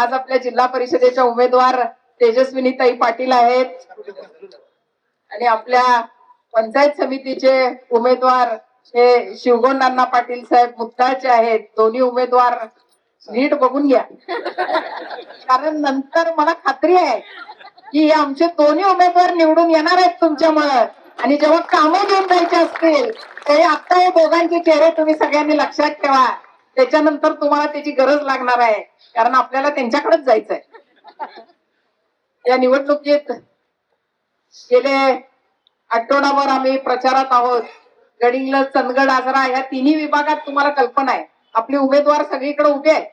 आज आपल्या जिल्हा परिषदेच्या उमेदवार तेजस्विनीताई पाटील आहेत आणि आपल्या पंचायत समितीचे उमेदवार हे शिवगोंड पाटील साहेब मुद्दाचे आहेत. दोन्ही उमेदवार नीट बघून घ्या, कारण नंतर मला खात्री आहे की हे आमचे दोन्ही उमेदवार निवडून येणार आहेत तुमच्यामुळे. आणि जेव्हा कामं घेऊन जायचे असतील ते आता हे दोघांचे चेहरे तुम्ही सगळ्यांनी लक्षात ठेवा. त्याच्यानंतर तुम्हाला त्याची गरज लागणार आहे, कारण आपल्याला त्यांच्याकडेच जायचंय. या निवडणुकीत गेले आठवडाभर आम्ही प्रचारात आहोत. गडिंग्लज, चंदगड, आजरा या तिन्ही विभागात तुम्हाला कल्पना आहे आपले उमेदवार सगळीकडे उभे आहेत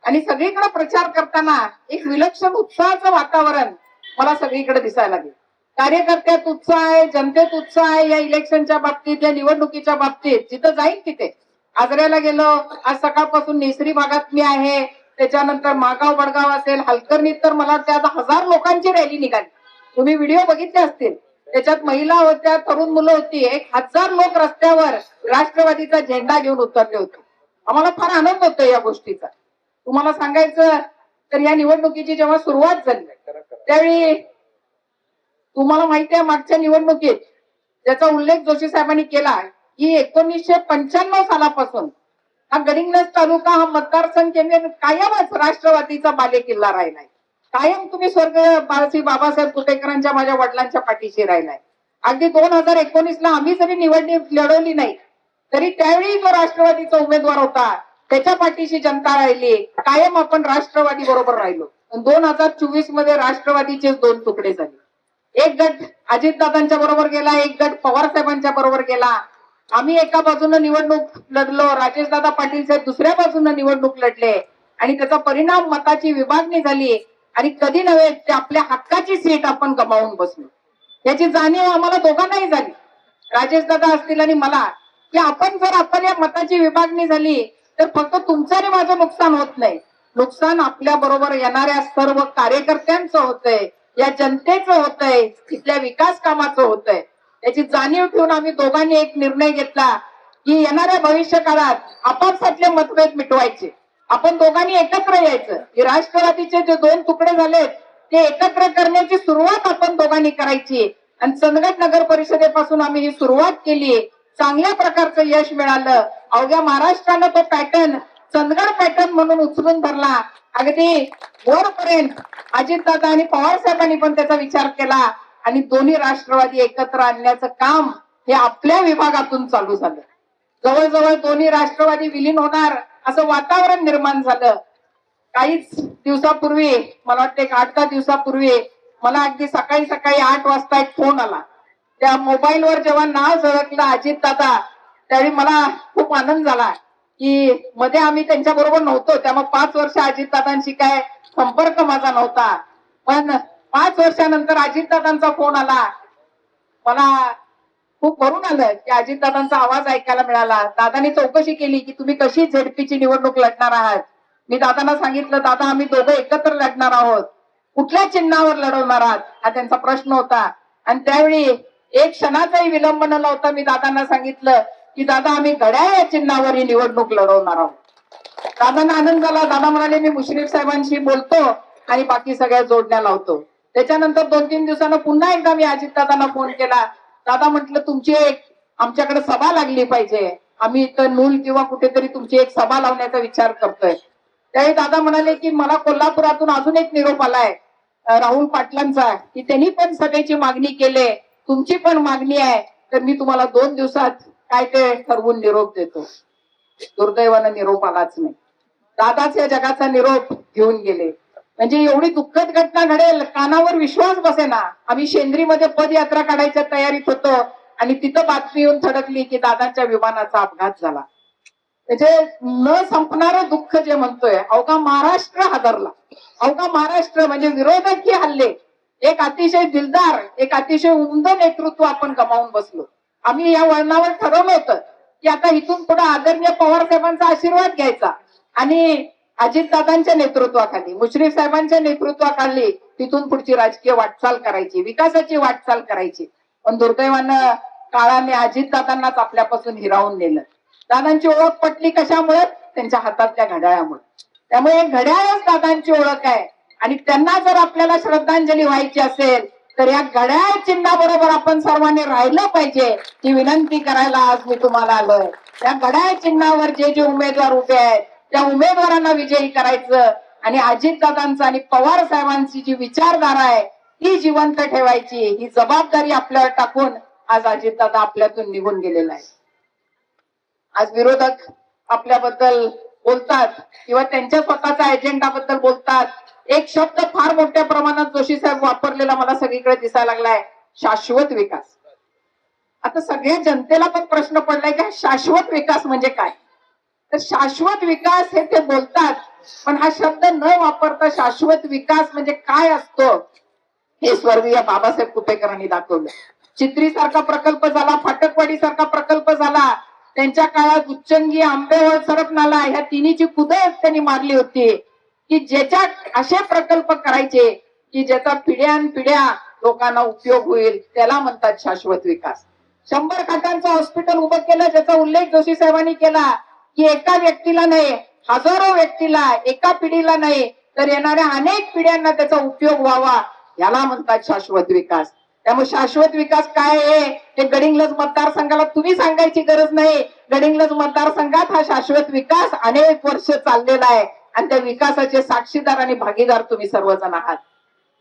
आणि सगळीकडे प्रचार करताना एक विलक्षण उत्साहाचं वातावरण मला सगळीकडे दिसायला लागेल. कार्यकर्त्यात उत्साह आहे, जनतेत उत्साह आहे. या इलेक्शनच्या बाबतीत, या निवडणुकीच्या बाबतीत जिथं जाईल तिथे. आजऱ्याला गेलो, आज सकाळपासून नेसरी भागात मी आहे, त्याच्यानंतर मागाव बडगाव असेल, हलकर्णीत तर मला वाटतं आता 1000 लोकांची रॅली निघाली. तुम्ही व्हिडिओ बघितले असतील, त्याच्यात महिला होत्या, तरुण मुलं होती. 1000 लोक रस्त्यावर राष्ट्रवादीचा झेंडा घेऊन उतरले होते. आम्हाला फार आनंद होतो या गोष्टीचा. तुम्हाला सांगायचं तर या निवडणुकीची जेव्हा सुरुवात झाली त्यावेळी तुम्हाला माहिती आहे मागच्या निवडणुकीत ज्याचा उल्लेख जोशी साहेबांनी केला की 1995 सालापासून हा गडिंग्लज तालुका, हा मतदारसंघ कायमच राष्ट्रवादीचा बालेकिल्ला राहिलाय. कायम तुम्ही स्वर्गीय बाबासाहेब कुटेकरांच्या, माझ्या वडिलांच्या पाठीशी राहिलाय. अगदी 2019ला आम्ही जरी निवडणूक लढवली नाही तरी त्यावेळी जो राष्ट्रवादीचा उमेदवार होता त्याच्या पाठीशी जनता राहिली. कायम आपण राष्ट्रवादी बरोबर राहिलो. 2024 मध्ये राष्ट्रवादीचे 2 तुकडे झाले. एक गट अजितदादांच्या बरोबर गेला, एक गट पवार साहेबांच्या बरोबर गेला. आम्ही एका बाजूने निवडणूक लढलो, राजेशदादा पाटील साहेब दुसऱ्या बाजूने निवडणूक लढले आणि त्याचा परिणाम मताची विभागणी झाली. आणि कधी नव्हे ते आपल्या हक्काची सीट आपण गमावून बसलो. याची जाणीव आम्हाला दोघांनाही झाली, राजेशदादा असतील आणि मला, की आपण या मताची विभागणी झाली तर फक्त तुमचं आणि माझं नुकसान होत नाही, नुकसान आपल्या बरोबर येणाऱ्या सर्व कार्यकर्त्यांचं होतंय, या जनतेचं होतंय, तिथल्या विकास कामाचं होतंय. याची जाणीव ठेवून आम्ही दोघांनी एक निर्णय घेतला की येणाऱ्या भविष्य काळात आपापसातले मतभेद मिटवायचे. आपण दोघांनी एकत्र यायचं. की राष्ट्रवादीचे जे 2 तुकडे झालेत ते एकत्र करण्याची सुरुवात आपण दोघांनी करायची. आणि चंदगड नगर परिषदेपासून आम्ही ही सुरुवात केली. चांगल्या प्रकारचं यश मिळालं. अवघ्या महाराष्ट्रानं तो पॅटर्न चंदगड पॅटर्न म्हणून उचलून धरला. अगदी वरपर्यंत अजितदादा आणि पवार साहेबांनी पण त्याचा विचार केला आणि दोन्ही राष्ट्रवादी एकत्र आणण्याचं काम हे आपल्या विभागातून चालू झालं. जवळजवळ दोन्ही राष्ट्रवादी विलीन होणार असं वातावरण निर्माण झालं. काहीच दिवसापूर्वी, मला वाटतं 8-10 दिवसापूर्वी मला अगदी सकाळी 8 वाजता एक फोन आला. त्या मोबाईलवर जेव्हा नाव झळकलं अजितदादा, त्यावेळी मला खूप आनंद झाला की मध्ये आम्ही त्यांच्या बरोबर नव्हतो, त्यामुळे 5 वर्ष अजितदादांशी काय संपर्क माझा नव्हता. पण 5 वर्षानंतर अजितदादांचा फोन आला. मला खूप भरून आलं की अजितदादांचा आवाज ऐकायला मिळाला. दादांनी चौकशी केली की तुम्ही कशी झेडपीची निवडणूक लढणार आहात. मी दादांना सांगितलं, दादा आम्ही दोघं एकत्र लढणार आहोत, कुठल्या चिन्हावर लढवणार आहात हा त्यांचा प्रश्न होता. आणि त्यावेळी एक क्षणाचाही विलंब न लावता मी दादांना सांगितलं की दादा आम्ही घड्याळ या चिन्हावर ही निवडणूक लढवणार आहोत. दादांना आनंद झाला. दादा म्हणाले मी मुश्रीफ साहेबांशी बोलतो आणि बाकी सगळ्या जोडण्या लावतो. त्याच्यानंतर 2-3 दिवसांना पुन्हा एकदा मी अजितदादांना फोन केला. दादा म्हटलं तुमची एक आमच्याकडे सभा लागली पाहिजे, आम्ही इथं नूल किंवा कुठेतरी तुमची एक सभा लावण्याचा विचार करतोय. त्यावेळी दादा म्हणाले की मला कोल्हापुरातून अजून एक निरोप आलाय राहुल पाटलांचा की त्यांनी पण सभेची मागणी केली, तुमची पण मागणी आहे, तर मी तुम्हाला 2 दिवसात काय ते ठरवून निरोप देतो. दुर्दैवानं निरोप आलाच नाही. दादाच या जगाचा निरोप घेऊन गेले. म्हणजे एवढी दुःखद घटना घडेल कानावर विश्वास बसेना. आम्ही शेंद्रीमध्ये पदयात्रा काढायच्या तयारीत होतो आणि तिथं बातमी येऊन थडकली की दादांच्या विमानाचा अपघात झाला. म्हणजे न संपणारं दुःख जे म्हणतोय, अवघा महाराष्ट्र हादरला. अवघा महाराष्ट्र म्हणजे विरोधक हल्ले. एक अतिशय दिलदार, एक अतिशय उमद नेतृत्व आपण गमावून बसलो. आम्ही या वळणावर ठरवलं होतं की आता इथून पुढे आदरणीय पवार साहेबांचा आशीर्वाद घ्यायचा आणि अजितदादांच्या नेतृत्वाखाली, मुश्रीफ साहेबांच्या नेतृत्वाखाली तिथून पुढची राजकीय वाटचाल करायची, विकासाची वाटचाल करायची. पण दुर्दैवानं काळाने अजितदादांनाच आपल्यापासून हिरावून नेलं. दादांची ओळख पटली कशामुळे? त्यांच्या हातातल्या घड्याळामुळे. त्यामुळे घड्याळच दादांची ओळख आहे आणि त्यांना जर आपल्याला श्रद्धांजली व्हायची असेल तर या घड्याळ चिन्हाबरोबर आपण सर्वांनी राहिलं पाहिजे ही विनंती करायला आज मी तुम्हाला आलोय. या घड्याळ चिन्हावर जे जे उमेदवार उभे आहेत त्या उमेदवारांना विजयी करायचं आणि अजितदादांचं आणि पवार साहेबांची जी विचारधारा आहे ती जिवंत ठेवायची ही जबाबदारी आपल्यावर टाकून आज अजितदादा आपल्यातून निघून गेलेला आहे. आज विरोधक आपल्याबद्दल बोलतात किंवा त्यांच्या स्वतःच्या एजेंडाबद्दल बोलतात. एक शब्द फार मोठ्या प्रमाणात जोशी साहेब वापरलेला मला सगळीकडे दिसायला लागलाय, शाश्वत विकास. आता सगळ्या जनतेला पण प्रश्न पडलाय की शाश्वत विकास म्हणजे काय. तर शाश्वत विकास हे ते बोलतात पण हा शब्द न वापरता शाश्वत विकास म्हणजे काय असतो हे स्वर्गीय बाबासाहेब कुपेकरांनी दाखवलं. चित्री सारखा प्रकल्प झाला, फाटकवाडी सारखा प्रकल्प झाला, त्यांच्या काळात उच्चंगी, आंबेवळ, सरप नाला ह्या तिन्हीची कुदळ त्यांनी मारली होती की ज्याच्या असे प्रकल्प करायचे की ज्याचा पिढ्यानपिढ्या लोकांना उपयोग होईल त्याला म्हणतात शाश्वत विकास. 100 खाटांचं हॉस्पिटल उभं केलं ज्याचा उल्लेख जोशी साहेबांनी केला की एका व्यक्तीला नाही हजारो व्यक्तीला, एका पिढीला नाही तर येणाऱ्या अनेक पिढ्यांना त्याचा उपयोग व्हावा याला म्हणतात शाश्वत विकास. त्यामुळे शाश्वत विकास काय आहे हे गडिंग्लज मतदारसंघाला तुम्ही सांगायची गरज नाही. गडिंग्लज मतदारसंघात हा शाश्वत विकास अनेक वर्ष चाललेला आहे आणि त्या विकासाचे साक्षीदार आणि भागीदार तुम्ही सर्वजण आहात.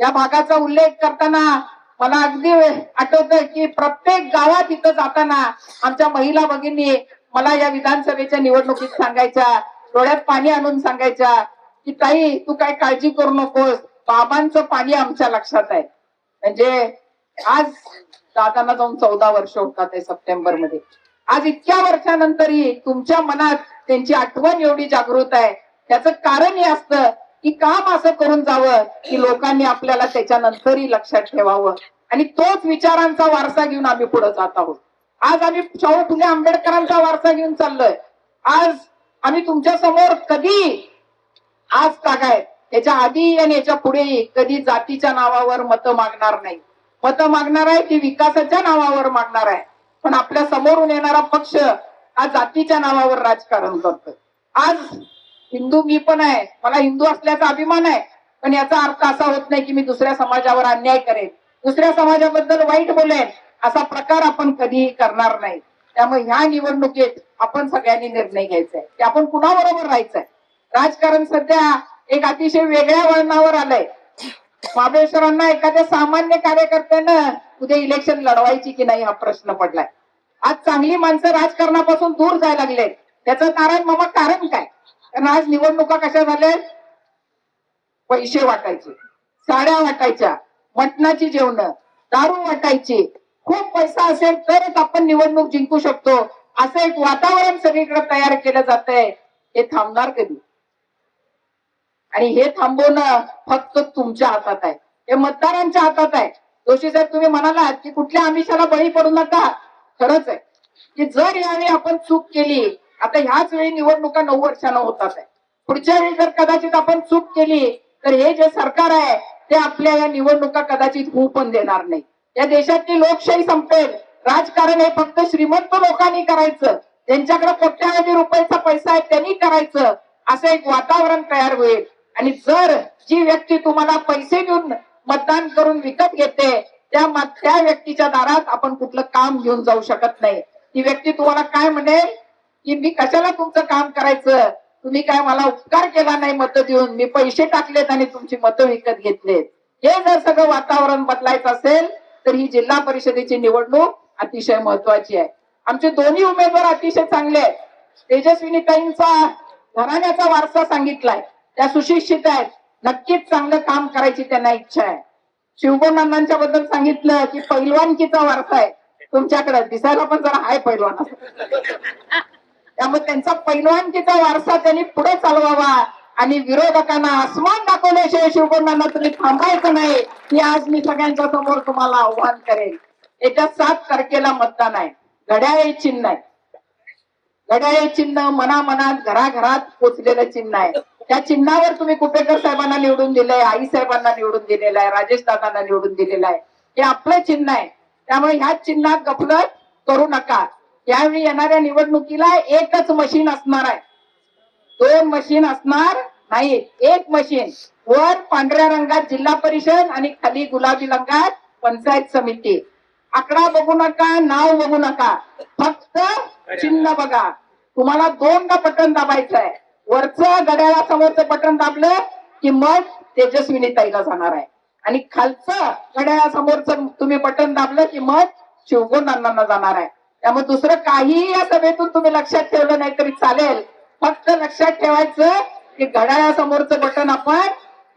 या भागाचा उल्लेख करताना मला अगदी आठवतं की प्रत्येक गावात इथं जाताना आमच्या महिला भगिनी मला या विधानसभेच्या निवडणुकीत सांगायच्या, डोळ्यात पाणी आणून सांगायच्या की ताई तू काय काळजी करू नकोस, बाबांचं पाणी आमच्या लक्षात आहे. म्हणजे आज दादांना जाऊन 14 वर्ष होतात आहे सप्टेंबर मध्ये. आज इतक्या वर्षानंतरही तुमच्या मनात त्यांची आठवण एवढी जागृत आहे. त्याचं कारण हे असतं की काम असं करून जावं की लोकांनी आपल्याला त्याच्यानंतरही लक्षात ठेवावं आणि तोच विचारांचा वारसा घेऊन आम्ही पुढे जात आहोत. आज आम्ही शाहू फुले आंबेडकरांचा वारसा घेऊन चाललोय. आज आम्ही तुमच्या समोर कधी आज काय याच्या आधी आणि याच्या पुढेही कधी जातीच्या नावावर मतं मागणार नाही. मतं मागणार आहे ती विकासाच्या नावावर मागणार आहे. पण आपल्या समोरून येणारा पक्ष आज जातीच्या नावावर राजकारण करतोय. आज हिंदू मी पण आहे, मला हिंदू असल्याचा अभिमान आहे, पण याचा अर्थ असा होत नाही की मी दुसऱ्या समाजावर अन्याय करेन, दुसऱ्या समाजाबद्दल वाईट बोलेन, असा प्रकार आपण कधीही करणार नाही. त्यामुळे ह्या निवडणुकीत आपण सगळ्यांनी निर्णय घ्यायचा आहे की आपण कुणाबरोबर राहायचंय. राजकारण सध्या एक अतिशय वेगळ्या वळणावर आलंय. महाबळेश्वरांना एखाद्या सामान्य कार्यकर्त्यानं उद्या इलेक्शन लढवायची की नाही हा प्रश्न पडलाय. आज चांगली माणसं राजकारणापासून दूर जायला लागलेत. त्याचं कारण काय? कारण आज निवडणुका कशा झाल्या, पैसे वाटायचे, साड्या वाटायच्या, मटणाची जेवणं, दारू वाटायची. खूप पैसा असेल तरच आपण निवडणूक जिंकू शकतो असं एक वातावरण सगळीकडे तयार केलं जात आहे. हे थांबणार कधी? आणि हे थांबवणं फक्त तुमच्या हातात आहे, हे मतदारांच्या हातात आहे. जोशी साहेब तुम्ही म्हणालात की कुठल्या आमिषाला बळी पडू नका. खरंच आहे की जर यावेळी आपण चूक केली, आता ह्याच वेळी निवडणुका 9 वर्षानं होतात आहे, पुढच्या वेळी जर कदाचित आपण चूक केली तर हे जे सरकार आहे ते आपल्या या निवडणुका कदाचित होऊ पण देणार नाही. या देशातली लोकशाही संपेल. राजकारण हे फक्त श्रीमंत लोकांनी करायचं, त्यांच्याकडे कोट्यावधी रुपयाचा पैसा आहे त्यांनी करायचं असं एक वातावरण तयार होईल. आणि जर जी व्यक्ती तुम्हाला पैसे देऊन मतदान करून विकत घेते त्या व्यक्तीच्या दारात आपण कुठलं काम घेऊन जाऊ शकत नाही. ती व्यक्ती तुम्हाला काय म्हणेल की मी कशाला तुमचं काम करायचं, तुम्ही काय मला उपकार केला नाही मतं देऊन, मी पैसे टाकलेत आणि तुमची मतं विकत घेतलेत. हे जर सगळं वातावरण बदलायचं असेल तर ही जिल्हा परिषदेची निवडणूक अतिशय महत्वाची आहे. आमचे दोन्ही उमेदवार अतिशय चांगले आहेत. तेजस्विनीताईंचा घराण्याचा वारसा सांगितलाय, त्या सुशिक्षित आहेत, नक्कीच चांगलं काम करायची त्यांना इच्छा आहे. शिवगोंडांच्या बद्दल सांगितलं की पैलवानकीचा वारसा आहे तुमच्याकडे, दिसायला पण जरा आहे पैलवान, त्यामुळे त्यांचा पैलवानकीचा वारसा त्यांनी पुढे चालवावा आणि विरोधकांना आसमान दाखवल्याशिवाय शिवगोंडांना तुम्ही थांबायचं नाही हे आज मी सगळ्यांच्या समोर तुम्हाला आव्हान करेल. येत्या 7 तारखेला मतदान आहे. घड्याळ चिन्ह आहे. घड्याळ चिन्ह मनामनात घराघरात पोचलेलं चिन्ह आहे. त्या चिन्हावर तुम्ही कुपेकर साहेबांना निवडून दिलंय, आई साहेबांना निवडून दिलेलं आहे, राजेश दादांना निवडून दिलेलं आहे. हे आपलं चिन्ह आहे. त्यामुळे ह्याच चिन्हात गफलत करू नका. यावेळी येणाऱ्या निवडणुकीला एकच मशीन असणार आहे, 2 मशीन असणार नाही, एक मशीन. वर पांढऱ्या रंगात जिल्हा परिषद आणि खाली गुलाबी रंगात पंचायत समिती. आकडा बघू नका, नाव बघू नका, फक्त चिन्ह बघा. तुम्हाला दोनदा बटन दाबायचं आहे. वरचं घड्याळासमोरचं बटन दाबलं की मग तेजस्विनी ताईला जाणार आहे, आणि खालचं घड्याळासमोरचं तुम्ही बटन दाबलं की मग शिवगुण अण्णांना जाणार आहे. त्यामुळे दुसरं काहीही या सभेतून तुम्ही लक्षात ठेवलं नाही तरी चालेल. फक्त लक्षात ठेवायचं की घड्याळासमोरचं बटन आपण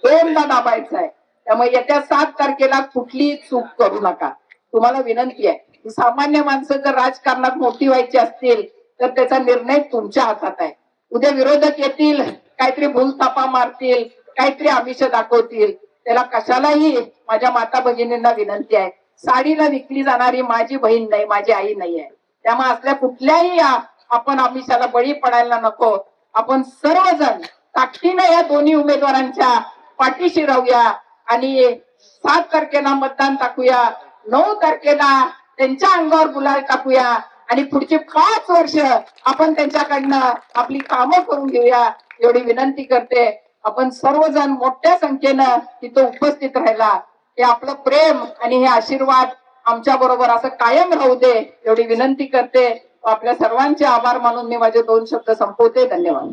दोनदा दाबायचं आहे. त्यामुळे येत्या 7 तारखेला कुठलीही चूक करू नका. तुम्हाला विनंती आहे की सामान्य माणसं जर राजकारणात मोठी व्हायची असतील तर त्याचा निर्णय तुमच्या हातात आहे. उद्या विरोधक येतील, काहीतरी भूलथापा मारतील, काहीतरी आमिष दाखवतील, त्याला कशालाही माझ्या माता भगिनींना विनंती आहे, साडीला विकली जाणारी माझी बहीण नाही, माझी आई नाही आहे. त्यामुळे असल्या कुठल्याही आपण आमिषाला बळी पडायला नको. आपण सर्वजण ताकदीने या दोन्ही उमेदवारांच्या पाठीशी राहूया आणि 7 तारखेला मतदान टाकूया, 9 तारखेला त्यांच्या अंगावर गुलाल टाकूया आणि पुढची 5 वर्ष आपण त्यांच्याकडनं आपली कामं करून घेऊया एवढी विनंती करते. आपण सर्वजण मोठ्या संख्येनं तिथं उपस्थित राहिला, हे आपलं प्रेम आणि हे आशीर्वाद आमच्या बरोबर असं कायम राहू दे एवढी विनंती करते. आपल्या सर्वांचे आभार मानून मी माझे 2 शब्द संपवते. धन्यवाद.